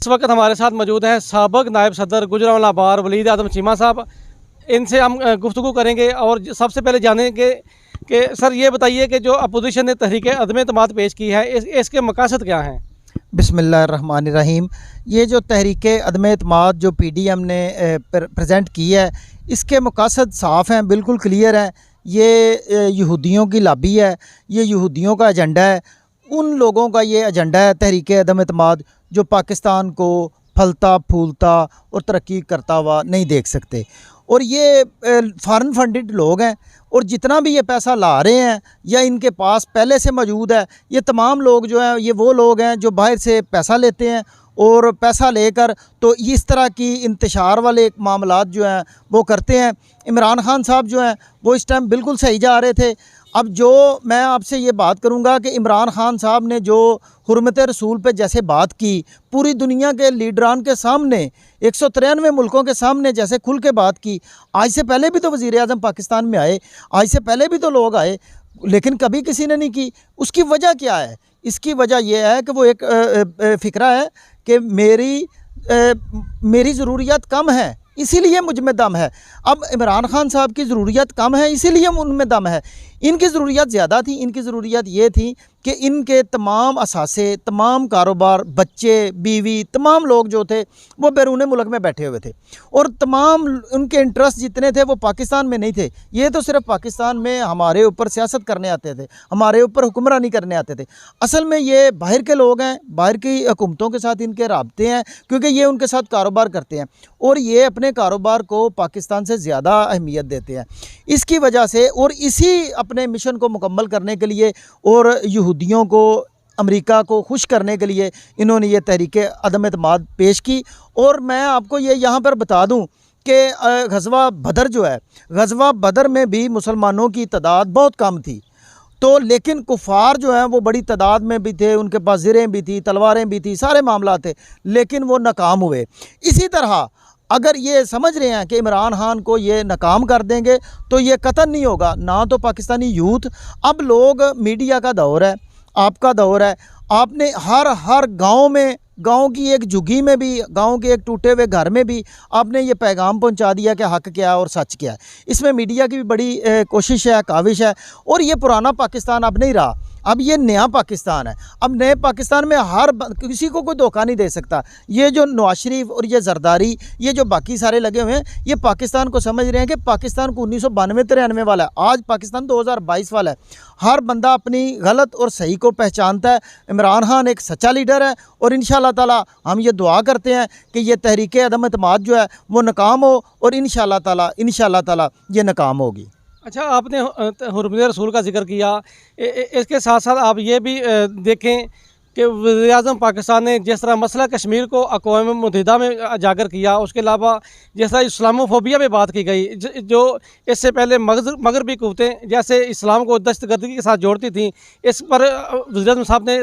इस वक्त हमारे साथ मौजूद हैं साबिक नायब सदर गुजरांवाला बार वलीद आजम चीमा साहब। इनसे हम गुफ्तगू करेंगे और सबसे पहले जानेंगे कि सर ये बताइए कि जो अपोजिशन ने तहरीक अदम एतमाद पेश की है इसके मकासद क्या हैं? बिस्मिल्लाहिर्रहमानिर्रहीम। ये जो तहरीक अदम एतमाद जो PDM ने प्रेजेंट की है, इसके मकासद साफ़ हैं, बिल्कुल क्लियर हैं। ये यहूदियों की लॉबी है, ये यहूदियों का एजेंडा है। उन लोगों का ये एजेंडा है तहरीक अदम एतमाद जो पाकिस्तान को फलता फूलता और तरक्की करता हुआ नहीं देख सकते। और ये फॉरेन फंडेड लोग हैं और जितना भी ये पैसा ला रहे हैं या इनके पास पहले से मौजूद है, ये तमाम लोग जो हैं ये वो लोग हैं जो बाहर से पैसा लेते हैं और पैसा लेकर तो इस तरह की इंतशार वाले मामलात जो हैं वो करते हैं। इमरान खान साहब जो हैं वो इस टाइम बिल्कुल सही जा रहे थे। अब जो मैं आपसे ये बात करूंगा कि इमरान खान साहब ने जो हुर्मत रसूल पे जैसे बात की, पूरी दुनिया के लीडरान के सामने 193 मुल्कों के सामने जैसे खुल के बात की। आज से पहले भी तो वज़ीर आज़म पाकिस्तान में आए, आज से पहले भी तो लोग आए, लेकिन कभी किसी ने नहीं की। उसकी वजह क्या है? इसकी वजह यह है कि वो एक फ़िक्रा है कि मेरी ज़रूरियात कम है इसीलिए मुझ में दम है। अब इमरान खान साहब की ज़रूरियत कम है इसीलिए उनमें दम है। इनकी ज़रूरियत ज़्यादा थी। इनकी ज़रूरियत ये थी कि इनके तमाम असासे, तमाम कारोबार, बच्चे, बीवी, तमाम लोग जो थे वो बैरून मुल्क में बैठे हुए थे और तमाम उनके इंटरेस्ट जितने थे वो पाकिस्तान में नहीं थे। ये तो सिर्फ पाकिस्तान में हमारे ऊपर सियासत करने आते थे, हमारे ऊपर हुक्मरानी करने आते थे। असल में ये बाहर के लोग हैं, बाहर की हुकूमतों के साथ इनके राब्ते हैं क्योंकि ये उनके साथ कारोबार करते हैं और ये अपने कारोबार को पाकिस्तान से ज़्यादा अहमियत देते हैं। इसकी वजह से और इसी अपने मिशन को मुकम्मल करने के लिए और यहूदियों को, अमेरिका को खुश करने के लिए इन्होंने ये तहरीक अदम एतमाद पेश की। और मैं आपको ये यहाँ पर बता दूँ कि ग़ज़वा बदर जो है, ग़ज़वा बदर में भी मुसलमानों की तादाद बहुत कम थी, तो लेकिन कुफ़ार जो हैं वो बड़ी तादाद में भी थे, उनके पास ज़िरें भी थी, तलवारें भी थी, सारे मामला थे, लेकिन वो नाकाम हुए। इसी तरह अगर ये समझ रहे हैं कि इमरान खान को ये नाकाम कर देंगे तो ये कतन नहीं होगा ना। तो पाकिस्तानी यूथ, अब लोग, मीडिया का दौर है, आपका दौर है, आपने हर गांव में, गांव की एक झुग्गी में भी, गांव के एक टूटे हुए घर में भी आपने ये पैगाम पहुंचा दिया कि हक क्या है और सच क्या है। इसमें मीडिया की भी बड़ी कोशिश है, काविश है। और ये पुराना पाकिस्तान अब नहीं रहा, अब ये नया पाकिस्तान है। अब नए पाकिस्तान में किसी को कोई धोखा नहीं दे सकता। ये जो नवाज शरीफ और ये जरदारी, ये जो बाकी सारे लगे हुए हैं, ये पाकिस्तान को समझ रहे हैं कि पाकिस्तान को 1992-93 वाला है, आज पाकिस्तान 2022 वाला है। हर बंदा अपनी गलत और सही को पहचानता है। इमरान खान एक सच्चा लीडर है और इंशाअल्लाह ताला हम ये दुआ करते हैं कि ये तहरीक अदम एतमाद जो है वो नाकाम हो और इंशाअल्लाह ताला ये नाकाम होगी। अच्छा, आपने हुर्मत रसूल का जिक्र किया, इसके साथ साथ आप ये भी देखें कि वज़ीर आज़म पाकिस्तान ने जिस तरह मसला कश्मीर को अक़वाम मुत्तहिदा में उजागर किया, उसके अलावा जिस तरह इस्लामोफोबिया पे बात की गई, जो इससे पहले मगरबी क़ुव्वतें जैसे इस्लाम को दहशतगर्दी के साथ जोड़ती थी, इस पर वज़ीर आज़म साहब ने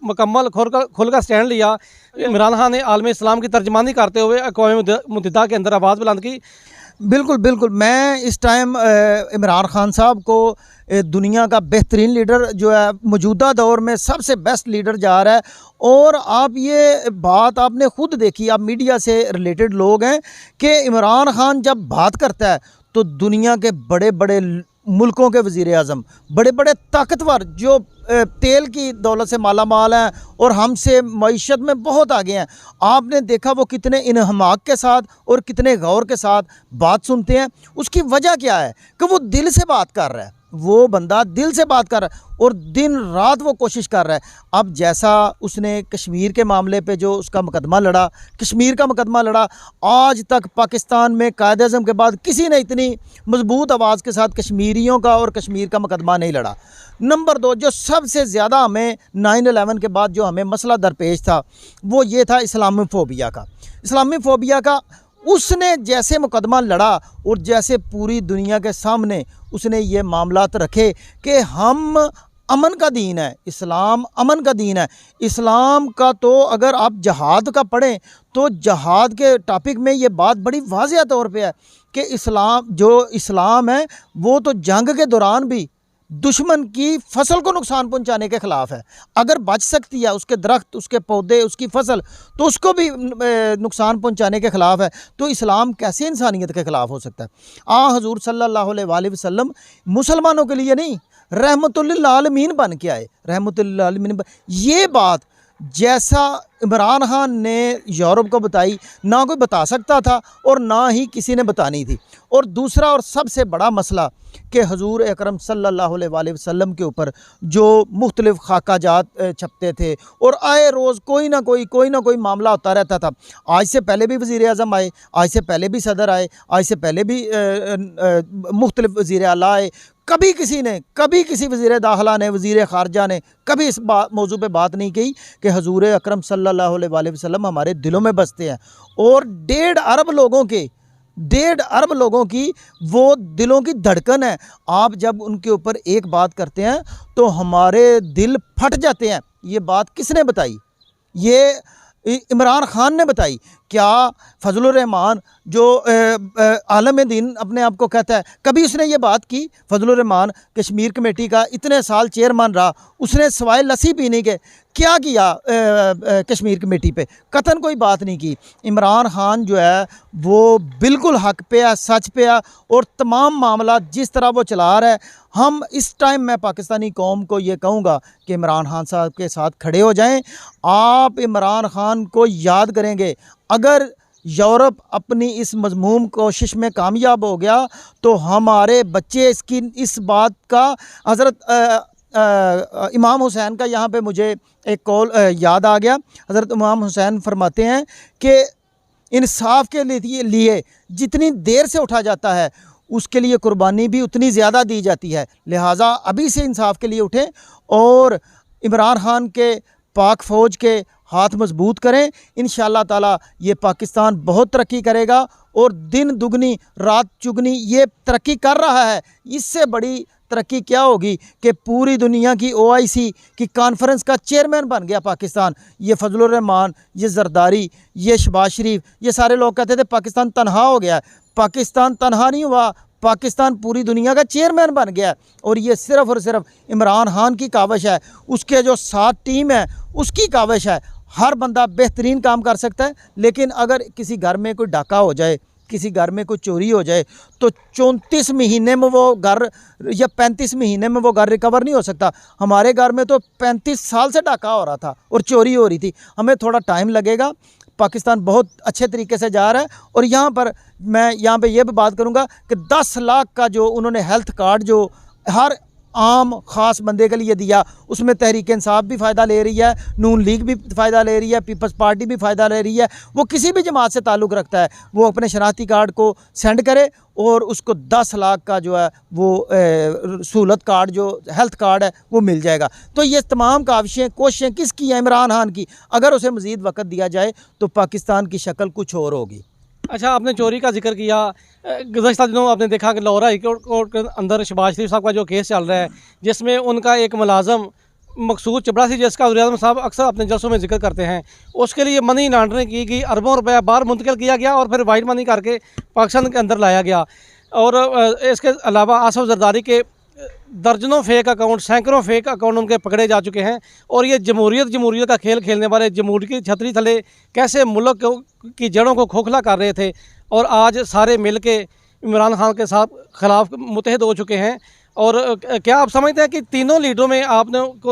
मुकम्मल खुल का स्टैंड लिया। इमरान खान ने आलम इस्लाम की तर्जमानी करते हुए अक़वाम मुत्तहिदा के अंदर आवाज़ बुलंद की। बिल्कुल मैं इस टाइम इमरान खान साहब को दुनिया का बेहतरीन लीडर जो है, मौजूदा दौर में सबसे बेस्ट लीडर जा रहा है। और आप ये बात आपने खुद देखी, आप मीडिया से रिलेटेड लोग हैं, कि इमरान खान जब बात करता है तो दुनिया के बड़े बड़े मुल्कों के वज़ीर आज़म, बड़े बड़े ताकतवर जो तेल की दौलत से माला माल हैं और हमसे मईशत में बहुत आगे हैं, आपने देखा वो कितने इन्हमाक के साथ और कितने गौर के साथ बात सुनते हैं। उसकी वजह क्या है कि वो दिल से बात कर रहा है, वो बंदा दिल से बात कर रहा है और दिन रात वो कोशिश कर रहा है। अब जैसा उसने कश्मीर के मामले पे जो उसका मुकदमा लड़ा, कश्मीर का मुकदमा लड़ा, आज तक पाकिस्तान में कायद-ए-आज़म के बाद किसी ने इतनी मजबूत आवाज़ के साथ कश्मीरियों का और कश्मीर का मुकदमा नहीं लड़ा। नंबर 2, जो सबसे ज़्यादा हमें 9/11 के बाद जो हमें मसला दरपेश था वो ये था इस्लामोफोबिया का। उसने जैसे मुकदमा लड़ा और जैसे पूरी दुनिया के सामने उसने ये मामलात रखे कि हम अमन का दीन है, इस्लाम अमन का दीन है। इस्लाम का तो अगर आप जहाद का पढ़ें तो जहाद के टॉपिक में ये बात बड़ी वाज़ेह तौर पे है कि इस्लाम है वो तो जंग के दौरान भी दुश्मन की फसल को नुकसान पहुंचाने के ख़िलाफ़ है। अगर बच सकती है उसके दरख्त, उसके पौधे, उसकी फसल, तो उसको भी नुकसान पहुंचाने के ख़िलाफ़ है। तो इस्लाम कैसे इंसानियत के ख़िलाफ़ हो सकता है। हुज़ूर सल्लल्लाहु अलैहि वसल्लम मुसलमानों के लिए नहीं, रहमतुल लिल आलमीन बन के आए। रहमतुल लिल आलमीन ये बात जैसा इमरान खान ने यूरोप को बताई, ना कोई बता सकता था और ना ही किसी ने बतानी थी। और दूसरा और सबसे बड़ा मसला कि हजूर अकरम सल्लल्लाहु अलैहि वसल्लम के ऊपर जो मुख्तलिफ़ खाकाजात छपते थे और आए रोज़ कोई ना कोई मामला होता रहता था। आज से पहले भी वज़ीर आज़म आए, आज से पहले भी सदर आए, आज से पहले भी मुख्तलिफ़ वज़ीर आला आए। कभी किसी वज़ीर दाखिला ने, वज़ीर ख़ारजा ने कभी इस मौजू पे बात नहीं की कि हजूर अकरम सल्लल्लाहु अलैहि वसल्लम हमारे दिलों में बसते हैं। और 1.5 अरब लोगों की वो दिलों की धड़कन है। आप जब उनके ऊपर एक बात करते हैं तो हमारे दिल फट जाते हैं। ये बात किसने बताई? ये इमरान खान ने बताई। क्या फजलुर रहमान जो आलम दीन अपने आप को कहता है, कभी उसने ये बात की? फजलुर रहमान कश्मीर कमेटी का इतने साल चेयरमैन रहा, उसने सवाए लस्सी पीने के क्या किया कश्मीर कमेटी पे? कतन कोई बात नहीं की। इमरान खान जो है वो बिल्कुल हक पे है, सच पे है। और तमाम मामला जिस तरह वो चला रहा है, हम इस टाइम मैं पाकिस्तानी कौम को ये कहूँगा कि इमरान खान साहब के साथ खड़े हो जाएं। आप इमरान खान को याद करेंगे, अगर यूरोप अपनी इस मज़मूम कोशिश में कामयाब हो गया तो हमारे बच्चे इसकी इस बात का हज़रत इमाम हुसैन का यहाँ पे मुझे एक कॉल याद आ गया। हज़रत इमाम हुसैन फरमाते हैं कि इंसाफ के लिए जितनी देर से उठा जाता है उसके लिए कुर्बानी भी उतनी ज़्यादा दी जाती है। लिहाजा अभी से इंसाफ के लिए उठें और इमरान खान के पाक फ़ौज के हाथ मजबूत करें। इंशाअल्लाह ताला ये पाकिस्तान बहुत तरक्की करेगा और दिन दुगनी रात चुगनी ये तरक्की कर रहा है। इससे बड़ी तरक्की क्या होगी कि पूरी दुनिया की OIC की कॉन्फ्रेंस का चेयरमैन बन गया पाकिस्तान। ये फजलुर रहमान, ये जरदारी, ये शहबाज शरीफ, ये सारे लोग कहते थे पाकिस्तान तनहा हो गया है। पाकिस्तान तनहा नहीं हुआ, पाकिस्तान पूरी दुनिया का चेयरमैन बन गया। और ये सिर्फ़ और सिर्फ इमरान खान की काविश है, उसके जो साथ टीम है उसकी काविश है। हर बंदा बेहतरीन काम कर सकता है, लेकिन अगर किसी घर में कोई डाका हो जाए, किसी घर में कोई चोरी हो जाए तो 34 महीने में वो घर या 35 महीने में वो घर रिकवर नहीं हो सकता। हमारे घर में तो 35 साल से डाका हो रहा था और चोरी हो रही थी। हमें थोड़ा टाइम लगेगा। पाकिस्तान बहुत अच्छे तरीके से जा रहा है। और मैं यहाँ पे ये भी बात करूँगा कि 10 लाख का जो उन्होंने हेल्थ कार्ड जो हर आम ख़ास बंदे के लिए दिया, उसमें तहरीक इंसाफ भी फ़ायदा ले रही है, नून लीग भी फ़ायदा ले रही है, पीपल्स पार्टी भी फ़ायदा ले रही है। वो किसी भी जमात से ताल्लुक़ रखता है वो अपने शनाख्ती कार्ड को सेंड करे और उसको 10 लाख का जो है वो सहूलत कार्ड जो हेल्थ कार्ड है वो मिल जाएगा। तो ये तमाम काविशें कोशिशें किसकी हैं? इमरान खान की। अगर उसे मज़ीद वक्त दिया जाए तो पाकिस्तान की शक्ल कुछ और होगी। अच्छा, आपने चोरी का जिक्र किया। गुज़श्ता दिनों आपने देखा कि लाहौर हाई कोर्ट के अंदर शहबाज शरीफ साहब का जो केस चल रहा है, जिसमें उनका एक मुलाजम मकसूद चपड़ासी, जिसका वज़ीर आज़म साहब अक्सर अपने जलसों में जिक्र करते हैं, उसके लिए मनी लॉन्ड्रिंग की गई, अरबों रुपया बाहर मुंतकिल किया गया और फिर वाइट मनी करके पाकिस्तान के अंदर लाया गया। और इसके अलावा आसफ जरदारी के दर्जनों फेक अकाउंट, सैकड़ों फेक अकाउंट उनके पकड़े जा चुके हैं। और ये जमहूरियत का खेल खेलने वाले जमहूरियत की छतरी थले कैसे मुल्क की जड़ों को खोखला कर रहे थे, और आज सारे मिल के इमरान खान के साथ खिलाफ मुतहद हो चुके हैं। और क्या आप समझते हैं कि तीनों लीडरों में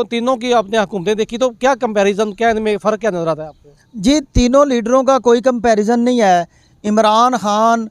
तीनों की आपने हुकूमतें देखी तो क्या कंपैरिजन, क्या इनमें फ़र्क क्या नज़र आता है आपको? जी, तीनों लीडरों का कोई कंपैरिजन नहीं है। इमरान खान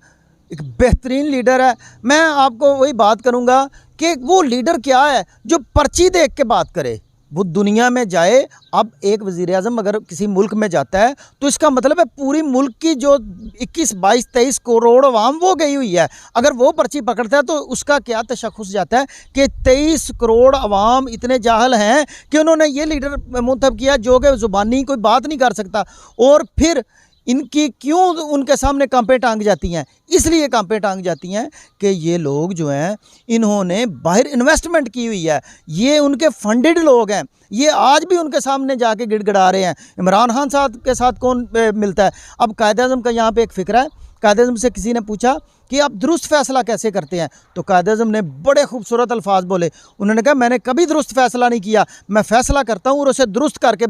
एक बेहतरीन लीडर है। मैं आपको वही बात करूंगा कि वो लीडर क्या है जो पर्ची देख के बात करे, वो दुनिया में जाए। अब एक वज़ीर आज़म अगर किसी मुल्क में जाता है तो इसका मतलब है पूरी मुल्क की जो 21, 22, 23 करोड़ अवाम वो गई हुई है। अगर वो पर्ची पकड़ता है तो उसका क्या तशख़्ख़ुस जाता है कि 23 करोड़ अवाम इतने जाहल हैं कि उन्होंने ये लीडर मुंतखब किया जो कि ज़ुबानी कोई बात नहीं कर सकता। और फिर इनकी क्यों उनके सामने कांपे टांग जाती हैं? इसलिए कांपे टांग जाती हैं कि ये लोग जो हैं इन्होंने बाहर इन्वेस्टमेंट की हुई है, ये उनके फंडेड लोग हैं। ये आज भी उनके सामने जाके गिड़गिड़ा रहे हैं। इमरान खान साहब के साथ कौन मिलता है? अब कायद-ए-आज़म का यहाँ पे एक फ़िक्र है। कायद-ए-आज़म से किसी ने पूछा कि आप दुरुस्त फ़ैसला कैसे करते हैं, तो कायद-ए-आज़म ने बड़े खूबसूरत अल्फाज बोले। उन्होंने कहा मैंने कभी दुरुस्त फ़ैसला नहीं किया, मैं फ़ैसला करता हूँ और उसे दुरुस्त करके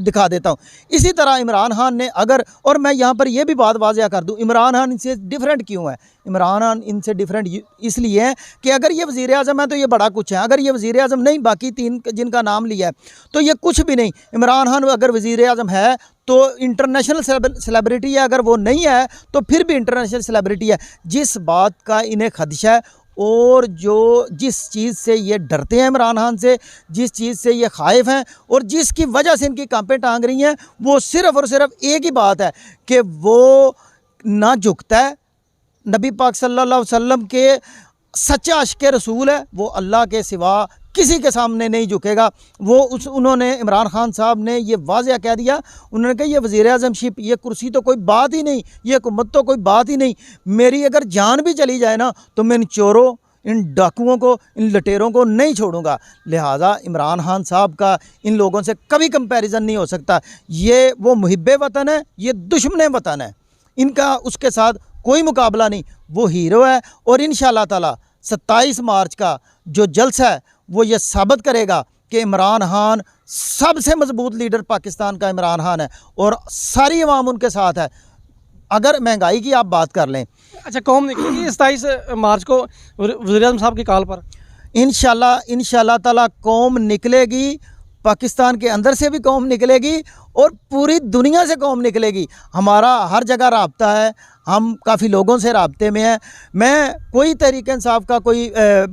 दिखा देता हूँ। इसी तरह इमरान खान ने अगर, और मैं यहाँ पर यह भी बात वाज़िया कर दूँ, इमरान खान इनसे डिफरेंट क्यों है? इमरान खान इनसे डिफरेंट इसलिए है कि अगर ये वज़ीर आज़म है तो ये बड़ा कुछ है, अगर ये वज़ीर आज़म नहीं, बाकी तीन जिनका नाम लिया है, तो ये कुछ भी नहीं। इमरान खान अगर वज़ीर आज़म है तो इंटरनेशनल सेलिब्रिटी है, अगर वो नहीं है तो फिर भी इंटरनेशनल सेलिब्रिटी है। जिस बात का इन्हें खदशा है और जिस चीज़ से ये डरते हैं इमरान खान से, जिस चीज़ से ये खाइफ हैं और जिसकी वजह से इनकी कांपें टांग रही हैं, वो सिर्फ़ और सिर्फ एक ही बात है कि वो ना झुकता है। नबी पाक सल्लल्लाहु अलैहि वसल्लम के सच्चा आशिक़ रसूल है, वो अल्लाह के सिवा किसी के सामने नहीं झुकेगा। उन्होंने इमरान खान साहब ने ये वाज़िया कह दिया, उन्होंने कहा ये वज़ीर आज़मशिप, ये कुर्सी तो कोई बात ही नहीं, ये हुकूमत तो कोई बात ही नहीं। मेरी अगर जान भी चली जाए ना तो मैं इन चोरों, इन डाकुओं को, इन लटेरों को नहीं छोड़ूंगा। लिहाजा इमरान खान साहब का इन लोगों से कभी कंपैरिजन नहीं हो सकता। ये वो मुहिब्बे वतन है, ये दुश्मन वतन है, इनका उसके साथ कोई मुकाबला नहीं। वो हीरो है और इंशाअल्लाह ताला 27 मार्च का जो जलसा है वो ये साबित करेगा कि इमरान खान सबसे मजबूत लीडर पाकिस्तान का इमरान खान है और सारी अवाम उनके साथ है। अगर महंगाई की आप बात कर लें, अच्छा, कौम निकलेगी 27 मार्च को वज़ीर आज़म साहब की कॉल पर? इंशाअल्लाह ताला कौम निकलेगी। पाकिस्तान के अंदर से भी कौम निकलेगी और पूरी दुनिया से कौम निकलेगी। हमारा हर जगह राब्ता है, हम काफ़ी लोगों से राब्ते में हैं। मैं कोई तहरीक इंसाफ का कोई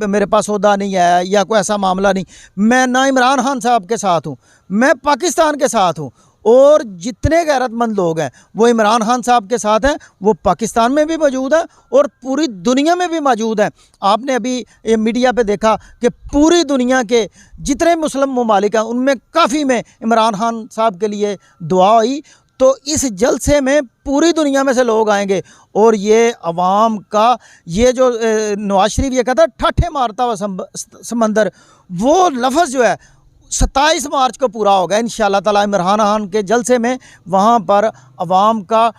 मेरे पास ओहदा नहीं है या कोई ऐसा मामला नहीं। मैं ना इमरान खान साहब के साथ हूँ, मैं पाकिस्तान के साथ हूँ और जितने गैरतमंद लोग हैं वो इमरान खान साहब के साथ हैं। वो पाकिस्तान में भी मौजूद है और पूरी दुनिया में भी मौजूद हैं। आपने अभी ये मीडिया पे देखा कि पूरी दुनिया के जितने मुस्लिम ममालिक हैं उनमें काफ़ी में इमरान खान साहब के लिए दुआ हुई। तो इस जलसे में पूरी दुनिया में से लोग आएंगे और ये अवाम का ये जो नवाज शरीफ ये कहता है ठाठे मारता हुआ समंदर, वो लफ्ज़ जो है 27 मार्च को पूरा होगा इंशाअल्लाह ताला। इमरान खान के जलसे में वहाँ पर अवाम का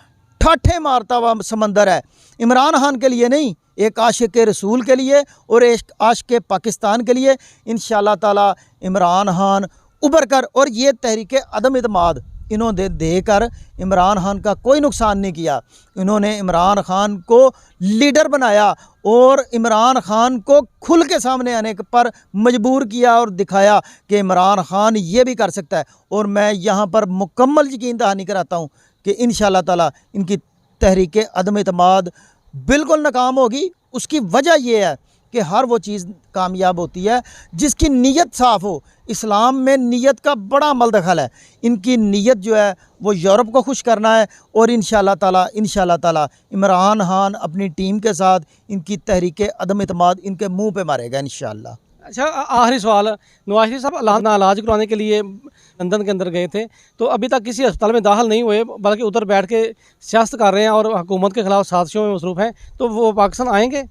ठाठे मारता हुआ समंदर है। इमरान खान के लिए नहीं, एक आशिक़ रसूल के लिए और एक आशिक़ पाकिस्तान के लिए इंशाअल्लाह ताला इमरान खान उभर कर, और ये तहरीक अदम इत्माद इन्होंने देकर इमरान खान का कोई नुकसान नहीं किया। इन्होंने इमरान खान को लीडर बनाया और इमरान खान को खुल के सामने आने पर मजबूर किया और दिखाया कि इमरान खान ये भी कर सकता है। और मैं यहाँ पर मुकम्मल यकीन दहानी कराता हूँ कि इंशाअल्लाह ताला इनकी तहरीक अदम इत्माद बिल्कुल नाकाम होगी। उसकी वजह यह है कि हर वो चीज़ कामयाब होती है जिसकी नीयत साफ़ हो। इस्लाम में नीयत का बड़ा अमल दखल है। इनकी नीयत जो है वो यूरोप को खुश करना है और इंशाअल्लाह ताला इमरान खान अपनी टीम के साथ इनकी तहरीक अदम इत्माद इनके मुंह पे मारेगा इंशाअल्लाह। अच्छा, आखिरी सवाल, नवाज शरीफ साहब इलाज करवाने के लिए लंदन के अंदर गए थे, तो अभी तक किसी अस्पताल में दाखिल नहीं हुए, बल्कि उधर बैठ के सियासत कर रहे हैं और हुकूमत के ख़िलाफ़ साजिशों में मसरूफ़ हैं। तो वो पाकिस्तान आएंगे?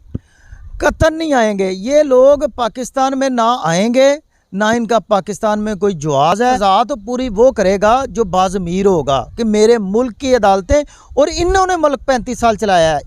कतन नहीं आएंगे। ये लोग पाकिस्तान में ना आएंगे, ना इनका पाकिस्तान में कोई जवाज़ है। सज़ा तो पूरी वो करेगा जो बाज़मीर होगा कि मेरे मुल्क की अदालतें, और इन्होंने मुल्क 35 साल चलाया है,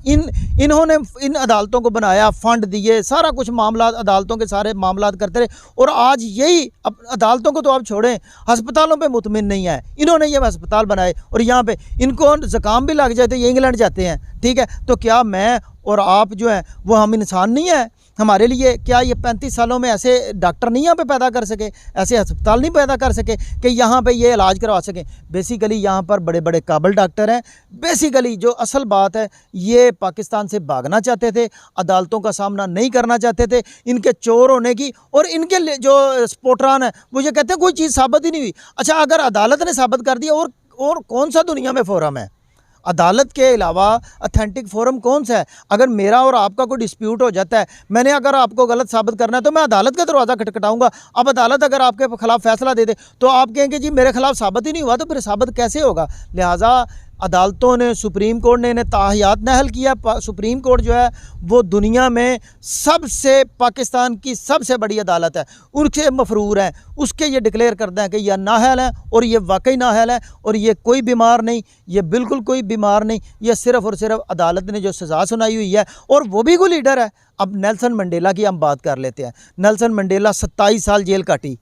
इन्होंने इन अदालतों को बनाया, फ़ंड दिए, सारा कुछ मामला अदालतों के सारे मामला करते रहे। और आज यही अदालतों को तो आप छोड़ें, हस्पतालों पे मुतमिन नहीं है। इन्होंने ये अस्पताल बनाए और यहाँ पे इनको ज़ुकाम भी लग जाए तो ये इंग्लैंड जाते हैं। ठीक है, तो क्या मैं और आप जो हैं वो हम इंसान नहीं है? हमारे लिए क्या ये 35 सालों में ऐसे डॉक्टर नहीं यहाँ पे पैदा कर सके, ऐसे अस्पताल नहीं पैदा कर सके कि यहाँ पे ये इलाज करवा सकें? बेसिकली यहाँ पर बड़े बड़े काबिल डॉक्टर हैं। बेसिकली जो असल बात है, ये पाकिस्तान से भागना चाहते थे, अदालतों का सामना नहीं करना चाहते थे इनके चोर होने की, और इनके जो सपोर्टरान है वो ये कहते हैं कोई चीज़ साबित ही नहीं हुई। अच्छा, अगर अदालत ने साबित कर दिया और कौन सा दुनिया में फोरम है? अदालत के अलावा अथेंटिक फोरम कौन सा है? अगर मेरा और आपका कोई डिस्प्यूट हो जाता है, मैंने अगर आपको गलत साबित करना है तो मैं अदालत का दरवाज़ा खटखटाऊंगा। अब अदालत अगर आपके खिलाफ फैसला दे दे तो आप कहेंगे जी मेरे खिलाफ साबित ही नहीं हुआ, तो फिर साबित कैसे होगा? लिहाजा अदालतों ने, सुप्रीम कोर्ट ने इन्हें ताहयात नाअहल किया। सुप्रीम कोर्ट जो है वो दुनिया में सबसे, पाकिस्तान की सबसे बड़ी अदालत है, उनके मफरूर हैं, उसके ये डिक्लेयर करते हैं कि यह नाअहल है, और ये वाकई नाअहल है, और ये कोई बीमार नहीं, ये बिल्कुल कोई बीमार नहीं, ये सिर्फ़ और सिर्फ अदालत ने जो सज़ा सुनाई हुई है, और वो भी कोई लीडर है। अब नेल्सन मंडेला की हम बात कर लेते हैं। नेल्सन मंडेला 27 साल जेल काटी,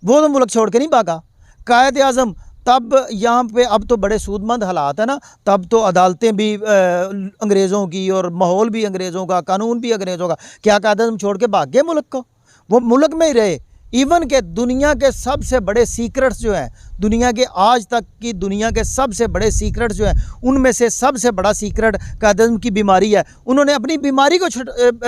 वो तो मुल्क छोड़ के नहीं भागा। कायद आज़म तब यहाँ पे, अब तो बड़े सूदमंद हालात है ना, तब तो अदालतें भी अंग्रेज़ों की, और माहौल भी अंग्रेज़ों का, कानून भी अंग्रेज़ों का। क्या कायद आज़म छोड़ के भाग गए मुल्क को? वो मुल्क में ही रहे। इवन के दुनिया के सबसे बड़े सीक्रेट्स जो हैं, दुनिया के आज तक की दुनिया के सबसे बड़े सीक्रेट्स जो हैं, उनमें से सबसे बड़ा सीक्रेट कायद आज़म की बीमारी है। उन्होंने अपनी बीमारी को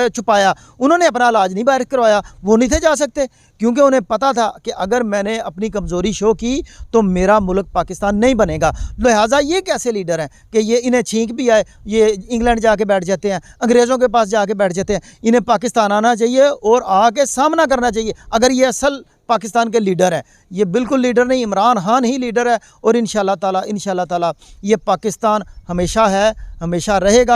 छुपाया, उन्होंने अपना इलाज नहीं बाहर करवाया। वो नहीं थे जा सकते, क्योंकि उन्हें पता था कि अगर मैंने अपनी कमज़ोरी शो की तो मेरा मुल्क पाकिस्तान नहीं बनेगा। लिहाजा ये कैसे लीडर हैं कि ये इन्हें छींक भी आए, ये इंग्लैंड जाके बैठ जाते हैं, अंग्रेज़ों के पास जाके बैठ जाते हैं। इन्हें पाकिस्तान आना चाहिए और आके सामना करना चाहिए, अगर ये असल पाकिस्तान के लीडर हैं। ये बिल्कुल लीडर नहीं, इमरान खान ही लीडर है, और इंशाअल्लाह ताला ये पाकिस्तान हमेशा है, हमेशा रहेगा।